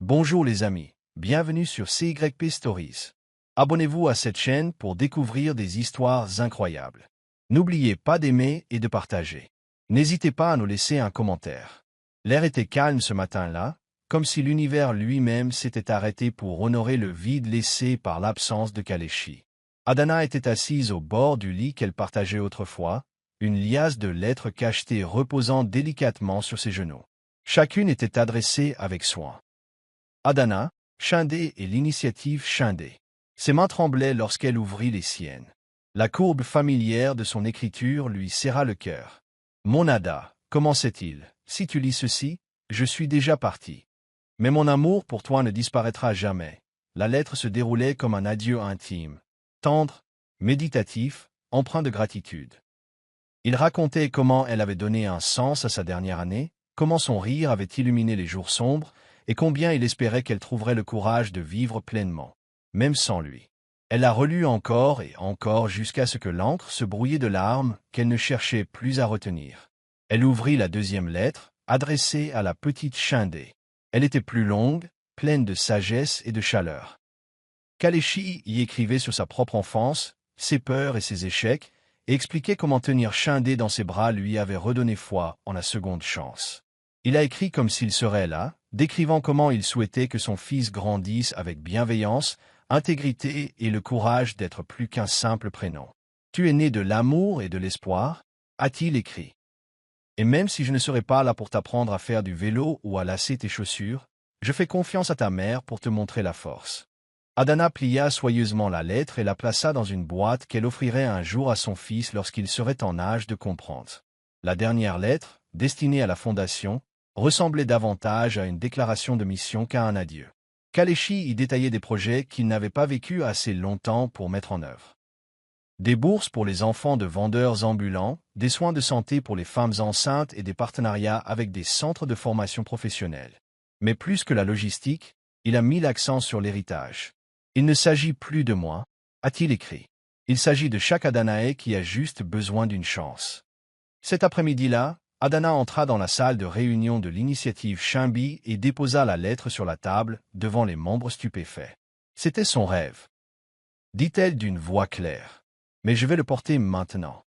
Bonjour les amis, bienvenue sur CYP Stories. Abonnez-vous à cette chaîne pour découvrir des histoires incroyables. N'oubliez pas d'aimer et de partager. N'hésitez pas à nous laisser un commentaire. L'air était calme ce matin-là, comme si l'univers lui-même s'était arrêté pour honorer le vide laissé par l'absence de Kalechi. Adana était assise au bord du lit qu'elle partageait autrefois, une liasse de lettres cachetées reposant délicatement sur ses genoux. Chacune était adressée avec soin. Adana, Shindé et l'initiative Shindé. Ses mains tremblaient lorsqu'elle ouvrit les siennes. La courbe familière de son écriture lui serra le cœur. « Mon Ada, commençait-il, si tu lis ceci, je suis déjà parti. Mais mon amour pour toi ne disparaîtra jamais. » La lettre se déroulait comme un adieu intime, tendre, méditatif, empreint de gratitude. Il racontait comment elle avait donné un sens à sa dernière année, comment son rire avait illuminé les jours sombres, et combien il espérait qu'elle trouverait le courage de vivre pleinement, même sans lui. Elle l'a relu encore et encore jusqu'à ce que l'encre se brouillait de larmes qu'elle ne cherchait plus à retenir. Elle ouvrit la deuxième lettre, adressée à la petite Shindé. Elle était plus longue, pleine de sagesse et de chaleur. Kalechi y écrivait sur sa propre enfance, ses peurs et ses échecs, et expliquait comment tenir Shindé dans ses bras lui avait redonné foi en la seconde chance. Il a écrit comme s'il serait là, décrivant comment il souhaitait que son fils grandisse avec bienveillance, intégrité et le courage d'être plus qu'un simple prénom. « Tu es né de l'amour et de l'espoir » a-t-il écrit. « Et même si je ne serai pas là pour t'apprendre à faire du vélo ou à lasser tes chaussures, je fais confiance à ta mère pour te montrer la force. » Adana plia soigneusement la lettre et la plaça dans une boîte qu'elle offrirait un jour à son fils lorsqu'il serait en âge de comprendre. La dernière lettre, destinée à la fondation, ressemblait davantage à une déclaration de mission qu'à un adieu. Kalechi y détaillait des projets qu'il n'avait pas vécu assez longtemps pour mettre en œuvre. Des bourses pour les enfants de vendeurs ambulants, des soins de santé pour les femmes enceintes et des partenariats avec des centres de formation professionnelle. Mais plus que la logistique, il a mis l'accent sur l'héritage. « Il ne s'agit plus de moi », a-t-il écrit. « Il s'agit de chaque Adanaé qui a juste besoin d'une chance. » Cet après-midi-là, Adana entra dans la salle de réunion de l'initiative Shimbi et déposa la lettre sur la table devant les membres stupéfaits. C'était son rêve, dit-elle d'une voix claire. Mais je vais le porter maintenant.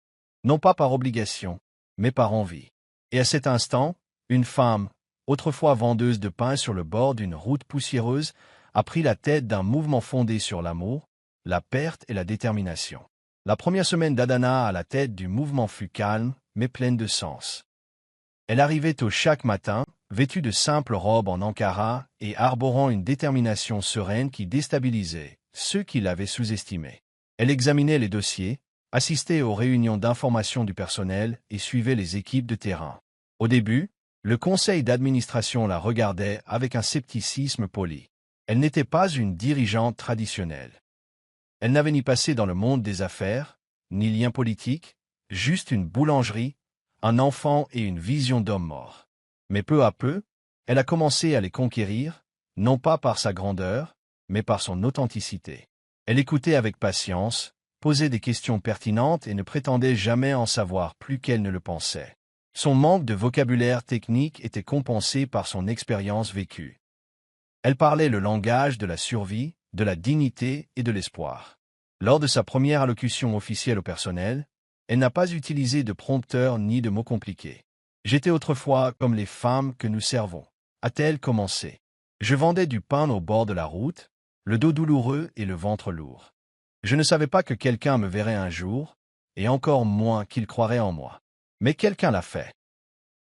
Non pas par obligation, mais par envie. Et à cet instant, une femme, autrefois vendeuse de pain sur le bord d'une route poussiéreuse, a pris la tête d'un mouvement fondé sur l'amour, la perte et la détermination. La première semaine d'Adana à la tête du mouvement fut calme, mais pleine de sens. Elle arrivait tôt chaque matin, vêtue de simples robes en Ankara et arborant une détermination sereine qui déstabilisait ceux qui l'avaient sous-estimée. Elle examinait les dossiers, assistait aux réunions d'information du personnel et suivait les équipes de terrain. Au début, le conseil d'administration la regardait avec un scepticisme poli. Elle n'était pas une dirigeante traditionnelle. Elle n'avait ni passé dans le monde des affaires, ni lien politique, juste une boulangerie, un enfant et une vision d'homme mort. Mais peu à peu, elle a commencé à les conquérir, non pas par sa grandeur, mais par son authenticité. Elle écoutait avec patience, posait des questions pertinentes et ne prétendait jamais en savoir plus qu'elle ne le pensait. Son manque de vocabulaire technique était compensé par son expérience vécue. Elle parlait le langage de la survie, de la dignité et de l'espoir. Lors de sa première allocution officielle au personnel, elle n'a pas utilisé de prompteur ni de mots compliqués. « J'étais autrefois comme les femmes que nous servons », a-t-elle commencé. « Je vendais du pain au bord de la route, le dos douloureux et le ventre lourd. Je ne savais pas que quelqu'un me verrait un jour, et encore moins qu'il croirait en moi. Mais quelqu'un l'a fait.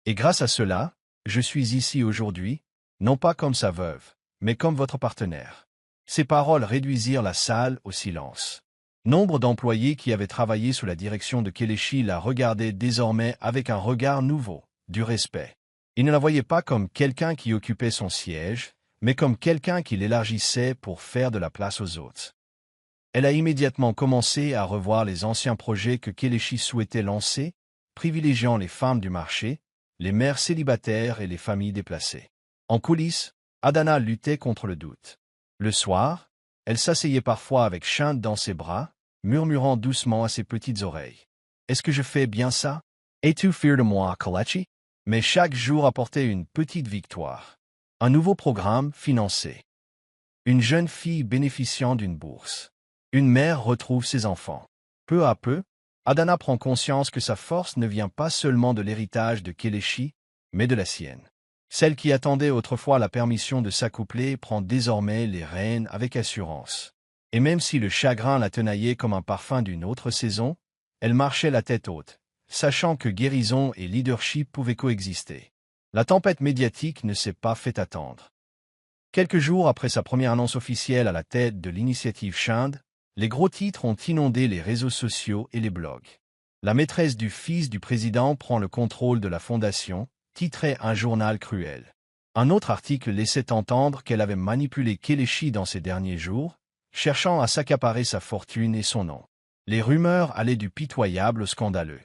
Et grâce à cela, je suis ici aujourd'hui, non pas comme sa veuve, mais comme votre partenaire. » Ces paroles réduisirent la salle au silence. Nombre d'employés qui avaient travaillé sous la direction de Kelechi la regardaient désormais avec un regard nouveau, du respect. Ils ne la voyaient pas comme quelqu'un qui occupait son siège, mais comme quelqu'un qui l'élargissait pour faire de la place aux autres. Elle a immédiatement commencé à revoir les anciens projets que Kelechi souhaitait lancer, privilégiant les femmes du marché, les mères célibataires et les familles déplacées. En coulisses, Adana luttait contre le doute. Le soir, elle s'asseyait parfois avec Shinde dans ses bras, murmurant doucement à ses petites oreilles. « Est-ce que je fais bien ça? Es-tu fier de moi, Kalechi ?» Mais chaque jour apportait une petite victoire. Un nouveau programme financé. Une jeune fille bénéficiant d'une bourse. Une mère retrouve ses enfants. Peu à peu, Adana prend conscience que sa force ne vient pas seulement de l'héritage de Kelechi, mais de la sienne. Celle qui attendait autrefois la permission de s'accoupler prend désormais les rênes avec assurance. Et même si le chagrin la tenaillait comme un parfum d'une autre saison, elle marchait la tête haute, sachant que guérison et leadership pouvaient coexister. La tempête médiatique ne s'est pas fait attendre. Quelques jours après sa première annonce officielle à la tête de l'initiative Chind, les gros titres ont inondé les réseaux sociaux et les blogs. La maîtresse du fils du président prend le contrôle de la fondation, titrait un journal cruel. Un autre article laissait entendre qu'elle avait manipulé Kelechi dans ses derniers jours, cherchant à s'accaparer sa fortune et son nom. Les rumeurs allaient du pitoyable au scandaleux.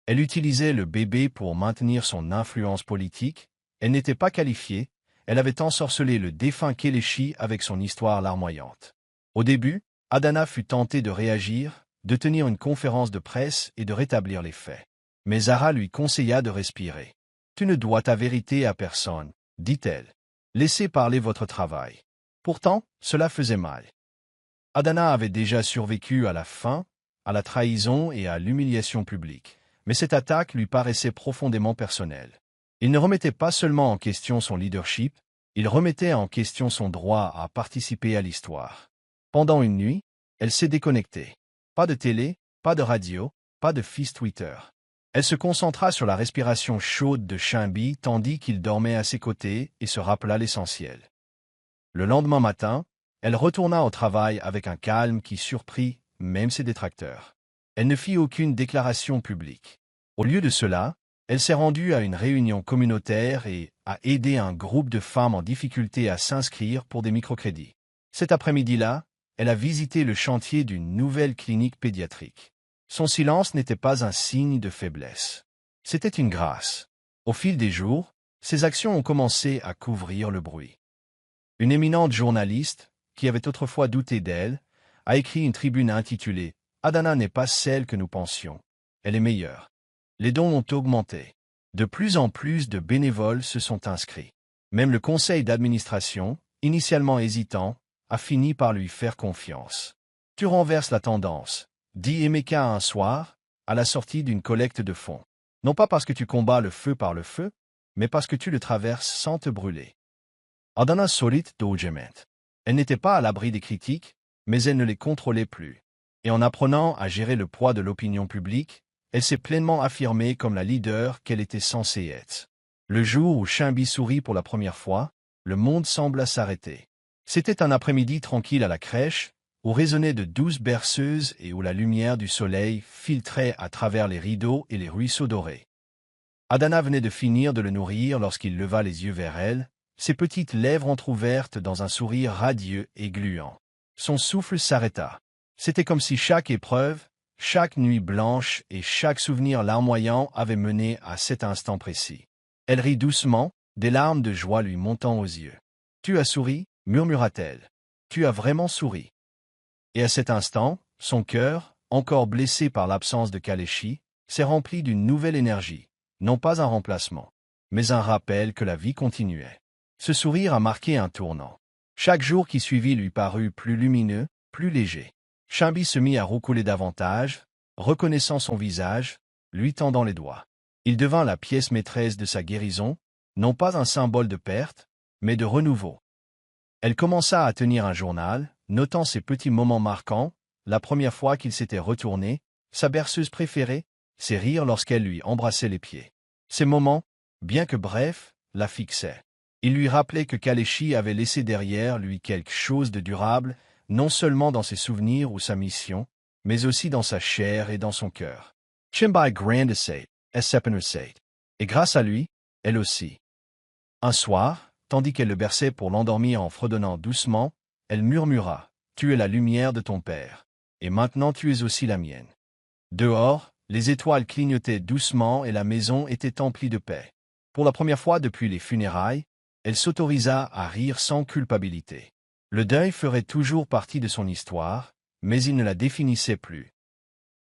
Elle utilisait le bébé pour maintenir son influence politique, elle n'était pas qualifiée, elle avait ensorcelé le défunt Kelechi avec son histoire larmoyante. Au début, Adana fut tentée de réagir, de tenir une conférence de presse et de rétablir les faits. Mais Zara lui conseilla de respirer. « Tu ne dois ta vérité à personne, dit-elle. Laissez parler votre travail. » Pourtant, cela faisait mal. Adana avait déjà survécu à la faim, à la trahison et à l'humiliation publique. Mais cette attaque lui paraissait profondément personnelle. Il ne remettait pas seulement en question son leadership, il remettait en question son droit à participer à l'histoire. Pendant une nuit, elle s'est déconnectée. Pas de télé, pas de radio, pas de fils Twitter. Elle se concentra sur la respiration chaude de Shambi tandis qu'il dormait à ses côtés et se rappela l'essentiel. Le lendemain matin, elle retourna au travail avec un calme qui surprit même ses détracteurs. Elle ne fit aucune déclaration publique. Au lieu de cela, elle s'est rendue à une réunion communautaire et a aidé un groupe de femmes en difficulté à s'inscrire pour des microcrédits. Cet après-midi-là, elle a visité le chantier d'une nouvelle clinique pédiatrique. Son silence n'était pas un signe de faiblesse. C'était une grâce. Au fil des jours, ses actions ont commencé à couvrir le bruit. Une éminente journaliste, qui avait autrefois douté d'elle, a écrit une tribune intitulée « Adana n'est pas celle que nous pensions. Elle est meilleure ». Les dons ont augmenté. De plus en plus de bénévoles se sont inscrits. Même le conseil d'administration, initialement hésitant, a fini par lui faire confiance. « Tu renverses la tendance », dit Emeka un soir, à la sortie d'une collecte de fonds. Non pas parce que tu combats le feu par le feu, mais parce que tu le traverses sans te brûler. Adana solit dojement. Elle n'était pas à l'abri des critiques, mais elle ne les contrôlait plus. Et en apprenant à gérer le poids de l'opinion publique, elle s'est pleinement affirmée comme la leader qu'elle était censée être. Le jour où Shambi sourit pour la première fois, le monde sembla s'arrêter. C'était un après-midi tranquille à la crèche, où résonnaient de douces berceuses et où la lumière du soleil filtrait à travers les rideaux et les ruisseaux dorés. Adana venait de finir de le nourrir lorsqu'il leva les yeux vers elle, ses petites lèvres entr'ouvertes dans un sourire radieux et gluant. Son souffle s'arrêta. C'était comme si chaque épreuve, chaque nuit blanche et chaque souvenir larmoyant avait mené à cet instant précis. Elle rit doucement, des larmes de joie lui montant aux yeux. « Tu as souri » murmura-t-elle. « Tu as vraiment souri. » Et à cet instant, son cœur, encore blessé par l'absence de Kelechi, s'est rempli d'une nouvelle énergie, non pas un remplacement, mais un rappel que la vie continuait. Ce sourire a marqué un tournant. Chaque jour qui suivit lui parut plus lumineux, plus léger. Shambi se mit à roucouler davantage, reconnaissant son visage, lui tendant les doigts. Il devint la pièce maîtresse de sa guérison, non pas un symbole de perte, mais de renouveau. Elle commença à tenir un journal, notant ses petits moments marquants, la première fois qu'il s'était retourné, sa berceuse préférée, ses rires lorsqu'elle lui embrassait les pieds. Ces moments, bien que brefs, la fixaient. Il lui rappelait que Kelechi avait laissé derrière lui quelque chose de durable, non seulement dans ses souvenirs ou sa mission, mais aussi dans sa chair et dans son cœur. Chimbai grandissait, et grâce à lui, elle aussi. Un soir, tandis qu'elle le berçait pour l'endormir en fredonnant doucement, elle murmura « Tu es la lumière de ton père, et maintenant tu es aussi la mienne. » Dehors, les étoiles clignotaient doucement et la maison était emplie de paix. Pour la première fois depuis les funérailles, elle s'autorisa à rire sans culpabilité. Le deuil ferait toujours partie de son histoire, mais il ne la définissait plus.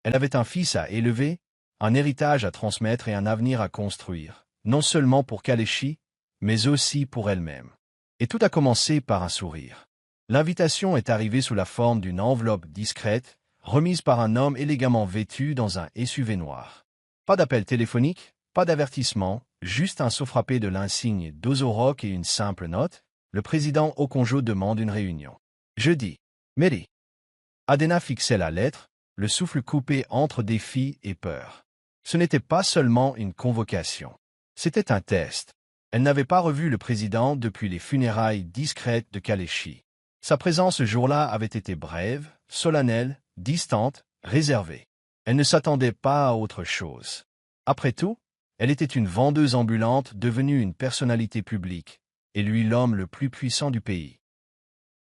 Elle avait un fils à élever, un héritage à transmettre et un avenir à construire, non seulement pour Kelechi, mais aussi pour elle-même. Et tout a commencé par un sourire. L'invitation est arrivée sous la forme d'une enveloppe discrète, remise par un homme élégamment vêtu dans un SUV noir. Pas d'appel téléphonique, pas d'avertissement, juste un saut frappé de l'insigne d'Ozorock et une simple note. Le président Okonjo demande une réunion. Jeudi. Midi. Adena fixait la lettre, le souffle coupé entre défi et peur. Ce n'était pas seulement une convocation. C'était un test. Elle n'avait pas revu le président depuis les funérailles discrètes de Kalechi. Sa présence ce jour-là avait été brève, solennelle, distante, réservée. Elle ne s'attendait pas à autre chose. Après tout, elle était une vendeuse ambulante devenue une personnalité publique, et lui l'homme le plus puissant du pays.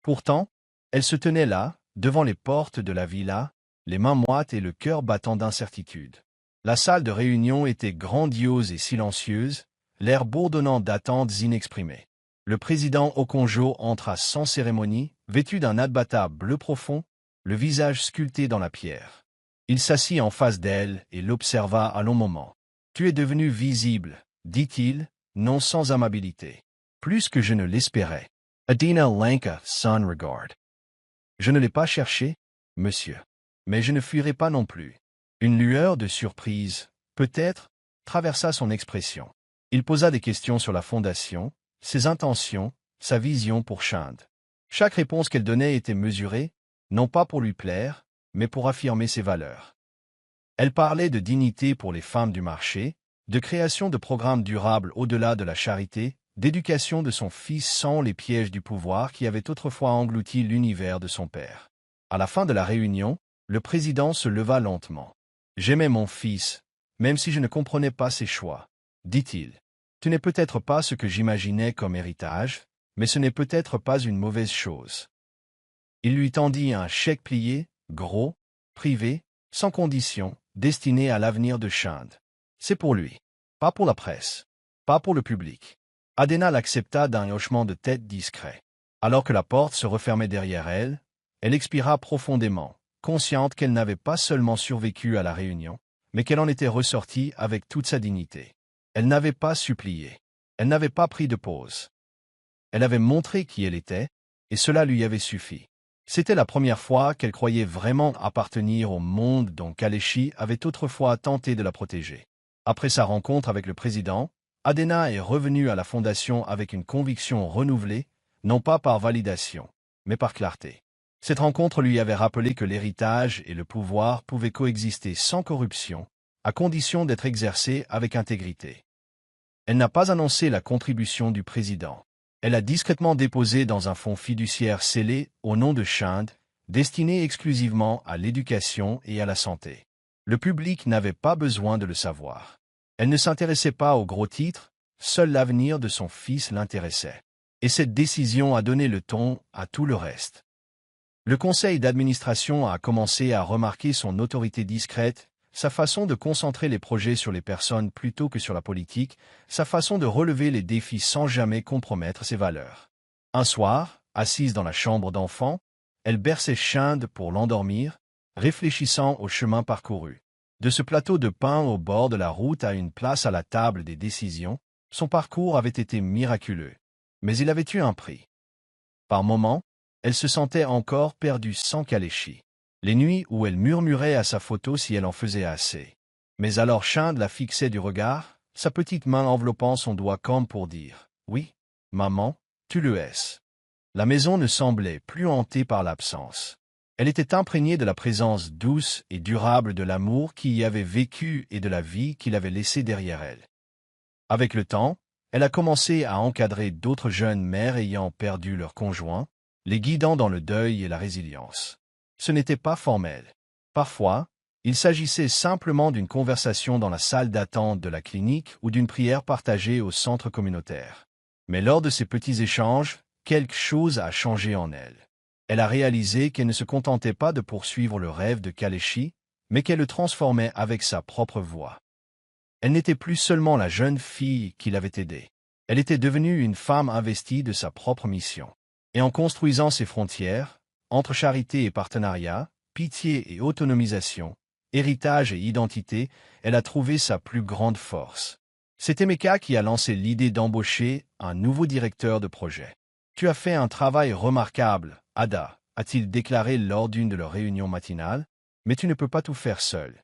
Pourtant, elle se tenait là, devant les portes de la villa, les mains moites et le cœur battant d'incertitude. La salle de réunion était grandiose et silencieuse, l'air bourdonnant d'attentes inexprimées. Le président Okonjo entra sans cérémonie, vêtu d'un adbata bleu profond, le visage sculpté dans la pierre. Il s'assit en face d'elle et l'observa un long moment. « Tu es devenu visible, dit-il, non sans amabilité. Plus que je ne l'espérais. Adena Lanka sans regard. Je ne l'ai pas cherché, monsieur. Mais je ne fuirai pas non plus. Une lueur de surprise, peut-être, traversa son expression. Il posa des questions sur la fondation, ses intentions, sa vision pour Chand. Chaque réponse qu'elle donnait était mesurée, non pas pour lui plaire, mais pour affirmer ses valeurs. Elle parlait de dignité pour les femmes du marché, de création de programmes durables au-delà de la charité, d'éducation de son fils sans les pièges du pouvoir qui avaient autrefois englouti l'univers de son père. À la fin de la réunion, le président se leva lentement. « J'aimais mon fils, même si je ne comprenais pas ses choix, » dit-il. « Tu n'es peut-être pas ce que j'imaginais comme héritage, mais ce n'est peut-être pas une mauvaise chose. » Il lui tendit un chèque plié, gros, privé, sans condition, destiné à l'avenir de Chand. C'est pour lui. Pas pour la presse. Pas pour le public. Adena l'accepta d'un hochement de tête discret. Alors que la porte se refermait derrière elle, elle expira profondément, consciente qu'elle n'avait pas seulement survécu à la réunion, mais qu'elle en était ressortie avec toute sa dignité. Elle n'avait pas supplié. Elle n'avait pas pris de pause. Elle avait montré qui elle était, et cela lui avait suffi. C'était la première fois qu'elle croyait vraiment appartenir au monde dont Kalechi avait autrefois tenté de la protéger. Après sa rencontre avec le président, Adena est revenue à la fondation avec une conviction renouvelée, non pas par validation, mais par clarté. Cette rencontre lui avait rappelé que l'héritage et le pouvoir pouvaient coexister sans corruption, à condition d'être exercés avec intégrité. Elle n'a pas annoncé la contribution du président. Elle a discrètement déposé dans un fonds fiduciaire scellé au nom de Chand, destiné exclusivement à l'éducation et à la santé. Le public n'avait pas besoin de le savoir. Elle ne s'intéressait pas aux gros titres, seul l'avenir de son fils l'intéressait. Et cette décision a donné le ton à tout le reste. Le conseil d'administration a commencé à remarquer son autorité discrète, sa façon de concentrer les projets sur les personnes plutôt que sur la politique, sa façon de relever les défis sans jamais compromettre ses valeurs. Un soir, assise dans la chambre d'enfant, elle berçait Chand pour l'endormir, réfléchissant au chemin parcouru. De ce plateau de pain au bord de la route à une place à la table des décisions, son parcours avait été miraculeux. Mais il avait eu un prix. Par moments, elle se sentait encore perdue sans Kalechi. Les nuits où elle murmurait à sa photo si elle en faisait assez. Mais alors Chand la fixait du regard, sa petite main enveloppant son doigt comme pour dire « Oui, maman, tu le es ». La maison ne semblait plus hantée par l'absence. Elle était imprégnée de la présence douce et durable de l'amour qui y avait vécu et de la vie qu'il avait laissée derrière elle. Avec le temps, elle a commencé à encadrer d'autres jeunes mères ayant perdu leur conjoint, les guidant dans le deuil et la résilience. Ce n'était pas formel. Parfois, il s'agissait simplement d'une conversation dans la salle d'attente de la clinique ou d'une prière partagée au centre communautaire. Mais lors de ces petits échanges, quelque chose a changé en elle. Elle a réalisé qu'elle ne se contentait pas de poursuivre le rêve de Kalechi, mais qu'elle le transformait avec sa propre voix. Elle n'était plus seulement la jeune fille qui l'avait aidée. Elle était devenue une femme investie de sa propre mission. Et en construisant ses frontières, entre charité et partenariat, pitié et autonomisation, héritage et identité, elle a trouvé sa plus grande force. C'est Emeka qui a lancé l'idée d'embaucher un nouveau directeur de projet. Tu as fait un travail remarquable, Ada, a-t-il déclaré lors d'une de leurs réunions matinales, mais tu ne peux pas tout faire seul.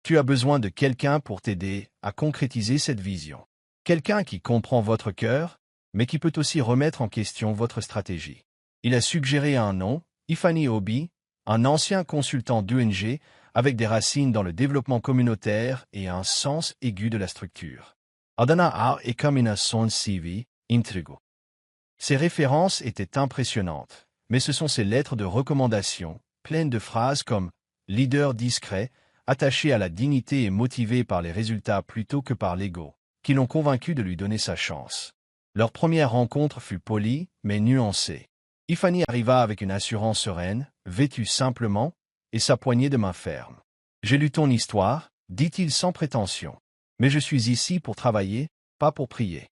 Tu as besoin de quelqu'un pour t'aider à concrétiser cette vision. Quelqu'un qui comprend votre cœur, mais qui peut aussi remettre en question votre stratégie. Il a suggéré un nom, Ifeanyi Obi, un ancien consultant d'ONG avec des racines dans le développement communautaire et un sens aigu de la structure. Adana a examiné son CV, intrigué. Ses références étaient impressionnantes, mais ce sont ses lettres de recommandation, pleines de phrases comme « leader discret », attaché à la dignité et motivé par les résultats plutôt que par l'ego, qui l'ont convaincu de lui donner sa chance. Leur première rencontre fut polie, mais nuancée. Ifeanyi arriva avec une assurance sereine, vêtue simplement, et sa poignée de main ferme. « J'ai lu ton histoire, dit-il sans prétention. Mais je suis ici pour travailler, pas pour prier. »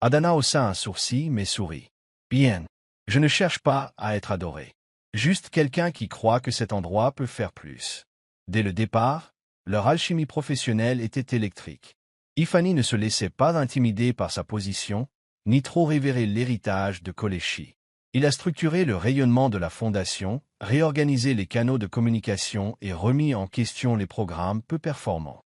Adana haussa un sourcil mais sourit. « Bien. Je ne cherche pas à être adoré. Juste quelqu'un qui croit que cet endroit peut faire plus. » Dès le départ, leur alchimie professionnelle était électrique. Ifeanyi ne se laissait pas intimider par sa position, ni trop révérer l'héritage de Kolechi. Il a structuré le rayonnement de la fondation, réorganisé les canaux de communication et remis en question les programmes peu performants.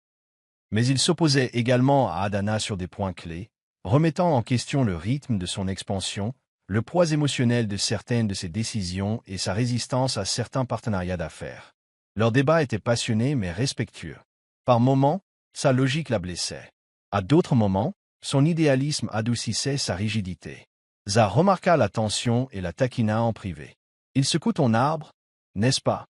Mais il s'opposait également à Adana sur des points clés, remettant en question le rythme de son expansion, le poids émotionnel de certaines de ses décisions et sa résistance à certains partenariats d'affaires. Leur débat était passionné mais respectueux. Par moments, sa logique la blessait. À d'autres moments, son idéalisme adoucissait sa rigidité. Za remarqua la tension et la taquina en privé. « Il secoue ton arbre, n'est-ce pas ?»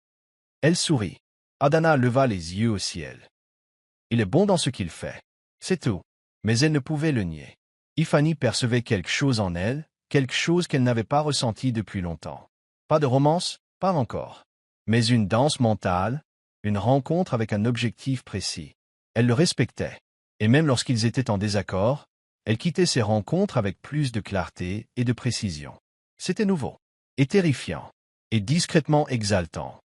Elle sourit. Adana leva les yeux au ciel. « Il est bon dans ce qu'il fait. C'est tout. » Mais elle ne pouvait le nier. Ifeanyi percevait quelque chose en elle, quelque chose qu'elle n'avait pas ressenti depuis longtemps. Pas de romance, pas encore. Mais une danse mentale, une rencontre avec un objectif précis. Elle le respectait. Et même lorsqu'ils étaient en désaccord, elle quittait ces rencontres avec plus de clarté et de précision. C'était nouveau, et terrifiant, et discrètement exaltant.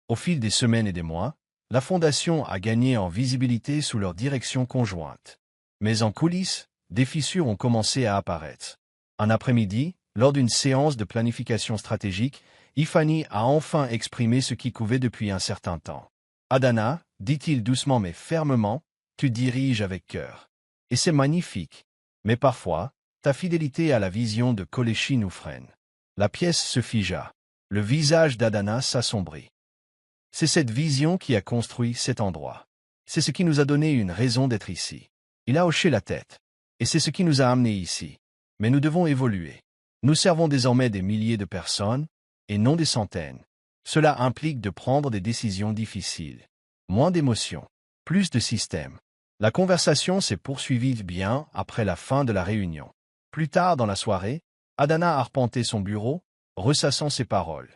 Au fil des semaines et des mois, la Fondation a gagné en visibilité sous leur direction conjointe. Mais en coulisses, des fissures ont commencé à apparaître. Un après-midi, lors d'une séance de planification stratégique, Ifeanyi a enfin exprimé ce qui couvait depuis un certain temps. « Adana, dit-il doucement mais fermement, tu diriges avec cœur. Et c'est magnifique. Mais parfois, ta fidélité à la vision de Kolechi nous freine. » La pièce se figea. Le visage d'Adana s'assombrit. « C'est cette vision qui a construit cet endroit. C'est ce qui nous a donné une raison d'être ici. » Il a hoché la tête. « Et c'est ce qui nous a amenés ici. Mais nous devons évoluer. Nous servons désormais des milliers de personnes, et non des centaines. Cela implique de prendre des décisions difficiles. Moins d'émotions, plus de système. » La conversation s'est poursuivie bien après la fin de la réunion. Plus tard dans la soirée, Adana arpentait son bureau, ressassant ses paroles.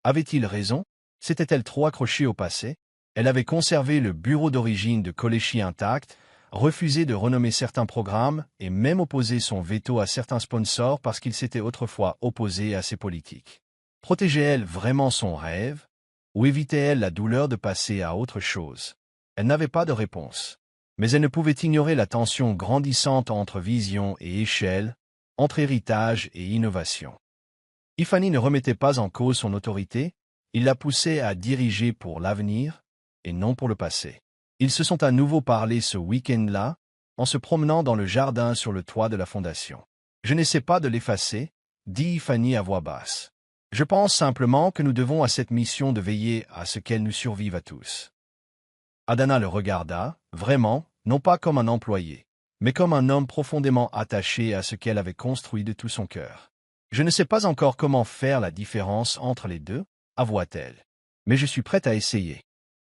Avait-il raison? S'était-elle trop accrochée au passé? Elle avait conservé le bureau d'origine de Kolechi intact, refusé de renommer certains programmes et même opposé son veto à certains sponsors parce qu'il s'était autrefois opposé à ses politiques. Protégeait-elle vraiment son rêve? Ou évitait-elle la douleur de passer à autre chose? Elle n'avait pas de réponse. Mais elle ne pouvait ignorer la tension grandissante entre vision et échelle, entre héritage et innovation. Ifeanyi ne remettait pas en cause son autorité, il la poussait à diriger pour l'avenir et non pour le passé. Ils se sont à nouveau parlé ce week-end-là, en se promenant dans le jardin sur le toit de la fondation. « Je n'essaie pas de l'effacer, » dit Ifeanyi à voix basse. « Je pense simplement que nous devons à cette mission de veiller à ce qu'elle nous survive à tous. » Adana le regarda, vraiment, non pas comme un employé, mais comme un homme profondément attaché à ce qu'elle avait construit de tout son cœur. « Je ne sais pas encore comment faire la différence entre les deux, » avoua-t-elle. « Mais je suis prête à essayer. »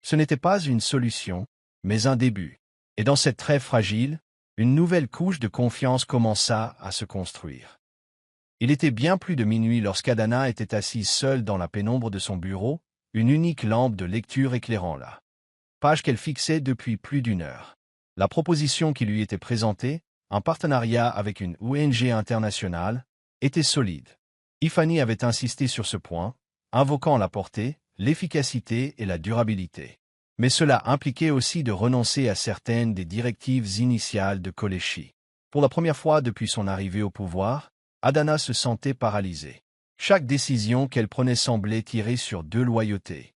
Ce n'était pas une solution, mais un début. Et dans cette trêve fragile, une nouvelle couche de confiance commença à se construire. Il était bien plus de minuit lorsqu'Adana était assise seule dans la pénombre de son bureau, une unique lampe de lecture éclairant la page qu'elle fixait depuis plus d'une heure. La proposition qui lui était présentée, en partenariat avec une ONG internationale, était solide. Ifeanyi avait insisté sur ce point, invoquant la portée, l'efficacité et la durabilité. Mais cela impliquait aussi de renoncer à certaines des directives initiales de Kelechi. Pour la première fois depuis son arrivée au pouvoir, Adana se sentait paralysée. Chaque décision qu'elle prenait semblait tirer sur deux loyautés.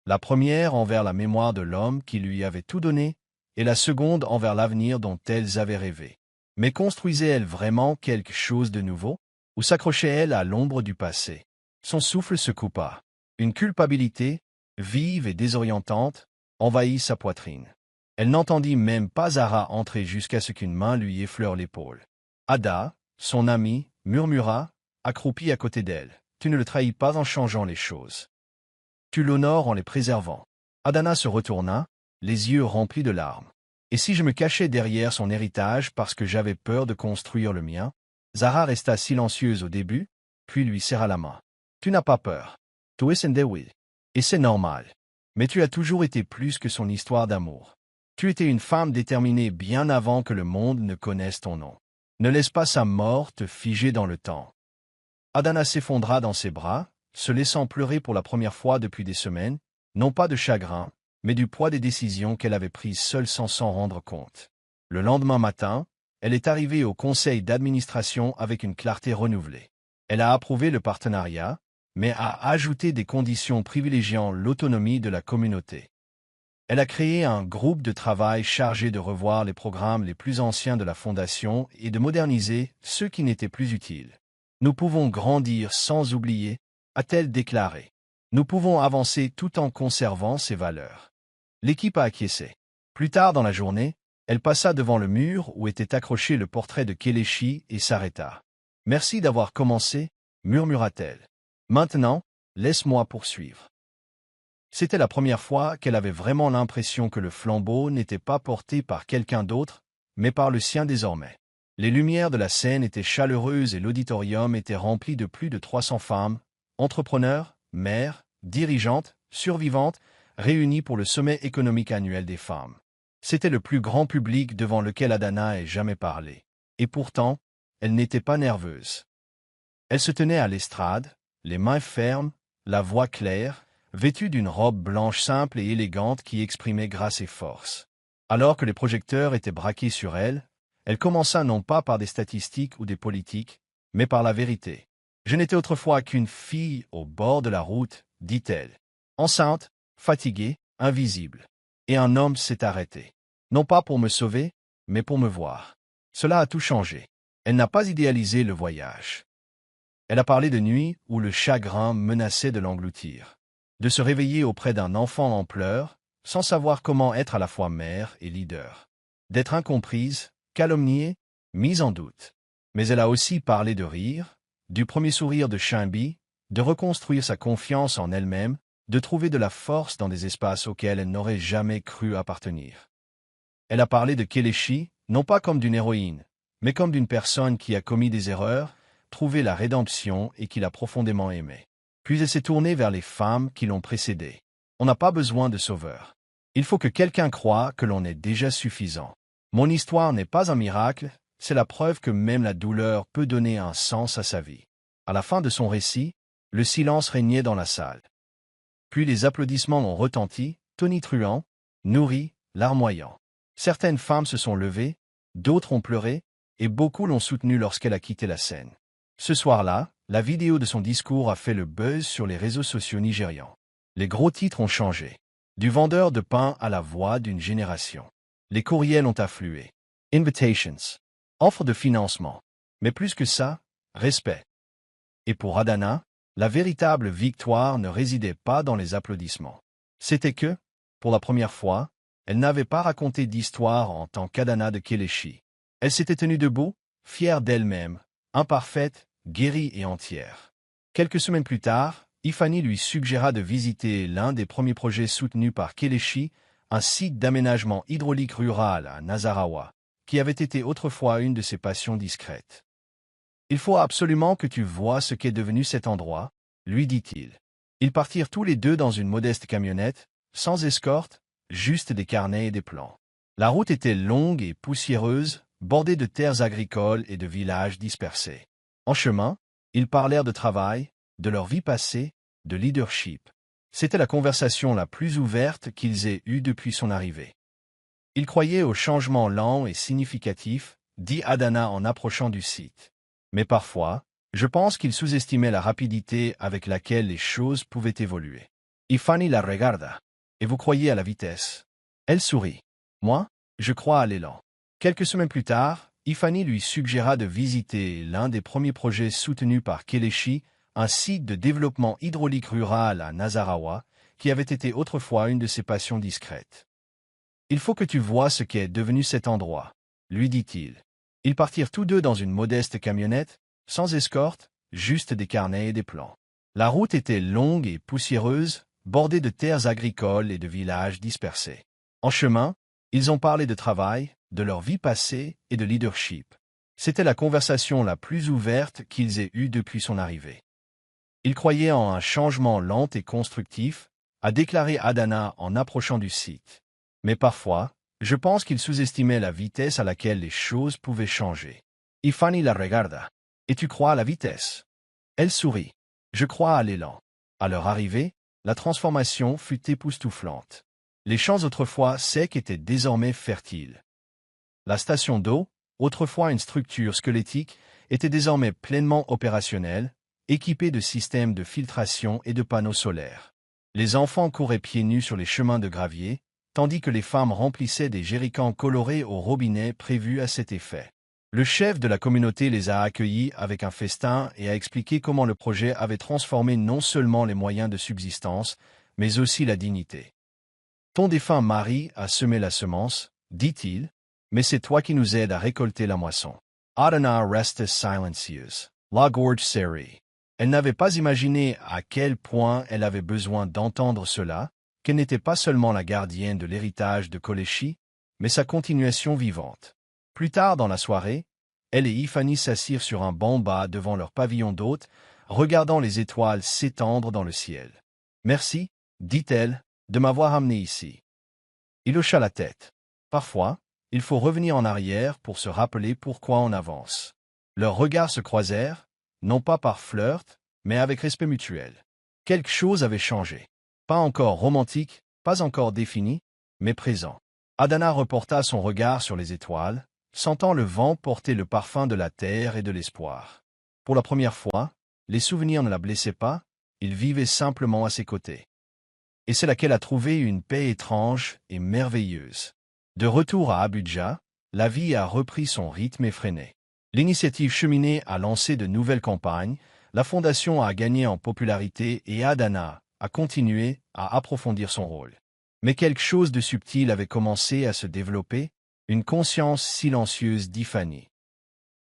La première envers la mémoire de l'homme qui lui avait tout donné, et la seconde envers l'avenir dont elles avaient rêvé. Mais construisait-elle vraiment quelque chose de nouveau, ou s'accrochait-elle à l'ombre du passé? Son souffle se coupa. Une culpabilité, vive et désorientante, envahit sa poitrine. Elle n'entendit même pas Zara entrer jusqu'à ce qu'une main lui effleure l'épaule. Ada, son amie, murmura, accroupie à côté d'elle. « Tu ne le trahis pas en changeant les choses. Tu l'honores en les préservant. » Adana se retourna, les yeux remplis de larmes. « Et si je me cachais derrière son héritage parce que j'avais peur de construire le mien ?» Zara resta silencieuse au début, puis lui serra la main. « Tu n'as pas peur. Tu es Ndewi. Et c'est normal. Mais tu as toujours été plus que son histoire d'amour. Tu étais une femme déterminée bien avant que le monde ne connaisse ton nom. Ne laisse pas sa mort te figer dans le temps. » Adana s'effondra dans ses bras, se laissant pleurer pour la première fois depuis des semaines, non pas de chagrin, mais du poids des décisions qu'elle avait prises seule sans s'en rendre compte. Le lendemain matin, elle est arrivée au conseil d'administration avec une clarté renouvelée. Elle a approuvé le partenariat, mais a ajouté des conditions privilégiant l'autonomie de la communauté. Elle a créé un groupe de travail chargé de revoir les programmes les plus anciens de la Fondation et de moderniser ceux qui n'étaient plus utiles. Nous pouvons grandir sans oublier, a-t-elle déclaré. Nous pouvons avancer tout en conservant ses valeurs. L'équipe a acquiescé. Plus tard dans la journée, elle passa devant le mur où était accroché le portrait de Kelechi et s'arrêta. « Merci d'avoir commencé, » murmura-t-elle. « Maintenant, laisse-moi poursuivre. » C'était la première fois qu'elle avait vraiment l'impression que le flambeau n'était pas porté par quelqu'un d'autre, mais par le sien désormais. Les lumières de la scène étaient chaleureuses et l'auditorium était rempli de plus de 300 femmes, entrepreneurs, mères, dirigeantes, survivantes, réunies pour le sommet économique annuel des femmes. C'était le plus grand public devant lequel Adana ait jamais parlé. Et pourtant, elle n'était pas nerveuse. Elle se tenait à l'estrade, les mains fermes, la voix claire, vêtue d'une robe blanche simple et élégante qui exprimait grâce et force. Alors que les projecteurs étaient braqués sur elle, elle commença non pas par des statistiques ou des politiques, mais par la vérité. « Je n'étais autrefois qu'une fille au bord de la route, » dit-elle. Enceinte, fatiguée, invisible. Et un homme s'est arrêté. Non pas pour me sauver, mais pour me voir. Cela a tout changé. Elle n'a pas idéalisé le voyage. Elle a parlé de nuits où le chagrin menaçait de l'engloutir. De se réveiller auprès d'un enfant en pleurs, sans savoir comment être à la fois mère et leader. D'être incomprise, calomniée, mise en doute. Mais elle a aussi parlé de rire, du premier sourire de Shimbi, de reconstruire sa confiance en elle-même, de trouver de la force dans des espaces auxquels elle n'aurait jamais cru appartenir. Elle a parlé de Kelechi, non pas comme d'une héroïne, mais comme d'une personne qui a commis des erreurs, trouvé la rédemption et qui l'a profondément aimée. Puis elle s'est tournée vers les femmes qui l'ont précédée. On n'a pas besoin de sauveur. Il faut que quelqu'un croie que l'on est déjà suffisant. Mon histoire n'est pas un miracle, c'est la preuve que même la douleur peut donner un sens à sa vie. À la fin de son récit, le silence régnait dans la salle. Puis les applaudissements ont retenti, tonitruants, nourris, larmoyants. Certaines femmes se sont levées, d'autres ont pleuré, et beaucoup l'ont soutenue lorsqu'elle a quitté la scène. Ce soir-là, la vidéo de son discours a fait le buzz sur les réseaux sociaux nigérians. Les gros titres ont changé. Du vendeur de pain à la voix d'une génération. Les courriels ont afflué. Invitations. Offres de financement. Mais plus que ça, respect. Et pour Adana, la véritable victoire ne résidait pas dans les applaudissements. C'était que, pour la première fois, elle n'avait pas raconté d'histoire en tant qu'Adana de Kelechi. Elle s'était tenue debout, fière d'elle-même, imparfaite, guérie et entière. Quelques semaines plus tard, Ifani lui suggéra de visiter l'un des premiers projets soutenus par Kelechi, un site d'aménagement hydraulique rural à Nasarawa, qui avait été autrefois une de ses passions discrètes. « Il faut absolument que tu vois ce qu'est devenu cet endroit, » lui dit-il. Ils partirent tous les deux dans une modeste camionnette, sans escorte, juste des carnets et des plans. La route était longue et poussiéreuse, bordée de terres agricoles et de villages dispersés. En chemin, ils parlèrent de travail, de leur vie passée, de leadership. C'était la conversation la plus ouverte qu'ils aient eue depuis son arrivée. Il croyait au changement lent et significatif, dit Adana en approchant du site. Mais parfois, je pense qu'il sous-estimait la rapidité avec laquelle les choses pouvaient évoluer. Ifani la regarda. Et vous croyez à la vitesse? Elle sourit. Moi, je crois à l'élan. Quelques semaines plus tard, Ifani lui suggéra de visiter l'un des premiers projets soutenus par Kelechi, un site de développement hydraulique rural à Nasarawa, qui avait été autrefois une de ses passions discrètes. Il faut que tu vois ce qu'est devenu cet endroit, lui dit-il. Ils partirent tous deux dans une modeste camionnette, sans escorte, juste des carnets et des plans. La route était longue et poussiéreuse, bordée de terres agricoles et de villages dispersés. En chemin, ils ont parlé de travail, de leur vie passée et de leadership. C'était la conversation la plus ouverte qu'ils aient eue depuis son arrivée. Il croyait en un changement lent et constructif, a déclaré Adana en approchant du site. Mais parfois, je pense qu'il sous-estimait la vitesse à laquelle les choses pouvaient changer. Ifani la regarda. Et tu crois à la vitesse? Elle sourit. Je crois à l'élan. À leur arrivée, la transformation fut époustouflante. Les champs autrefois secs étaient désormais fertiles. La station d'eau, autrefois une structure squelettique, était désormais pleinement opérationnelle, équipée de systèmes de filtration et de panneaux solaires. Les enfants couraient pieds nus sur les chemins de gravier, tandis que les femmes remplissaient des jerrycans colorés au robinet prévus à cet effet. Le chef de la communauté les a accueillis avec un festin et a expliqué comment le projet avait transformé non seulement les moyens de subsistance, mais aussi la dignité. Ton défunt mari a semé la semence, dit-il, mais c'est toi qui nous aides à récolter la moisson. Adana restait silencieuse. La gorge serrée. Elle n'avait pas imaginé à quel point elle avait besoin d'entendre cela, qu'elle n'était pas seulement la gardienne de l'héritage de Kelechi, mais sa continuation vivante. Plus tard dans la soirée, elle et Ifani s'assirent sur un banc bas devant leur pavillon d'hôte, regardant les étoiles s'étendre dans le ciel. « Merci, dit-elle, de m'avoir amené ici. » Il hocha la tête. Parfois, il faut revenir en arrière pour se rappeler pourquoi on avance. Leurs regards se croisèrent, non pas par flirt, mais avec respect mutuel. Quelque chose avait changé. Pas encore romantique, pas encore défini, mais présent. Adana reporta son regard sur les étoiles, sentant le vent porter le parfum de la terre et de l'espoir. Pour la première fois, les souvenirs ne la blessaient pas, il vivait simplement à ses côtés. Et c'est là qu'elle a trouvé une paix étrange et merveilleuse. De retour à Abuja, la vie a repris son rythme effréné. L'initiative Cheminée a lancé de nouvelles campagnes, la fondation a gagné en popularité et Adana a continué à approfondir son rôle. Mais quelque chose de subtil avait commencé à se développer, une conscience silencieuse d'Ifani.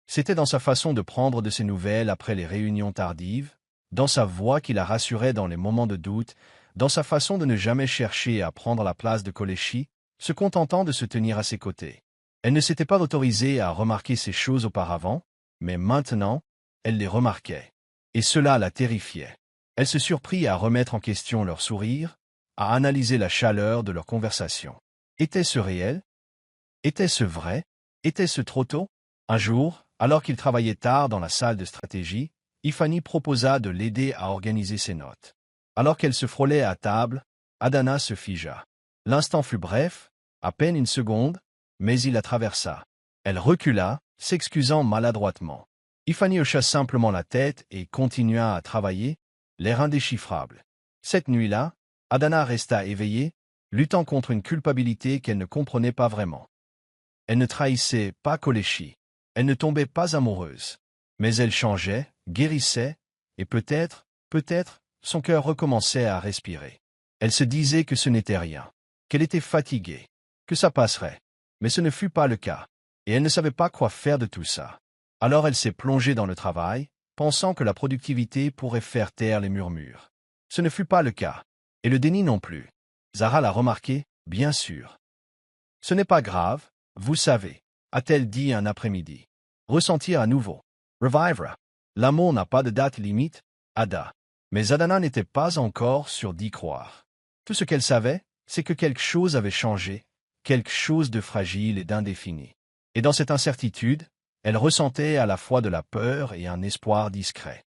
C'était dans sa façon de prendre de ses nouvelles après les réunions tardives, dans sa voix qui la rassurait dans les moments de doute, dans sa façon de ne jamais chercher à prendre la place de Kelechi, se contentant de se tenir à ses côtés. Elle ne s'était pas autorisée à remarquer ces choses auparavant, mais maintenant, elle les remarquait. Et cela la terrifiait. Elle se surprit à remettre en question leur sourire, à analyser la chaleur de leur conversation. Était-ce réel? Était-ce vrai? Était-ce trop tôt? Un jour, alors qu'il travaillait tard dans la salle de stratégie, Ifani proposa de l'aider à organiser ses notes. Alors qu'elle se frôlait à table, Adana se figea. L'instant fut bref, à peine une seconde, mais il la traversa. Elle recula, s'excusant maladroitement. Ifani hocha simplement la tête et continua à travailler, l'air indéchiffrable. Cette nuit-là, Adana resta éveillée, luttant contre une culpabilité qu'elle ne comprenait pas vraiment. Elle ne trahissait pas Kelechi. Elle ne tombait pas amoureuse. Mais elle changeait, guérissait, et peut-être, son cœur recommençait à respirer. Elle se disait que ce n'était rien, qu'elle était fatiguée, que ça passerait. Mais ce ne fut pas le cas, et elle ne savait pas quoi faire de tout ça. Alors elle s'est plongée dans le travail, pensant que la productivité pourrait faire taire les murmures. Ce ne fut pas le cas, et le déni non plus. Zara l'a remarqué, bien sûr. Ce n'est pas grave, vous savez, a-t-elle dit un après-midi. Ressentir à nouveau. Revivre. L'amour n'a pas de date limite, Ada. Mais Adana n'était pas encore sûre d'y croire. Tout ce qu'elle savait, c'est que quelque chose avait changé, quelque chose de fragile et d'indéfini. Et dans cette incertitude, elle ressentait à la fois de la peur et un espoir discret.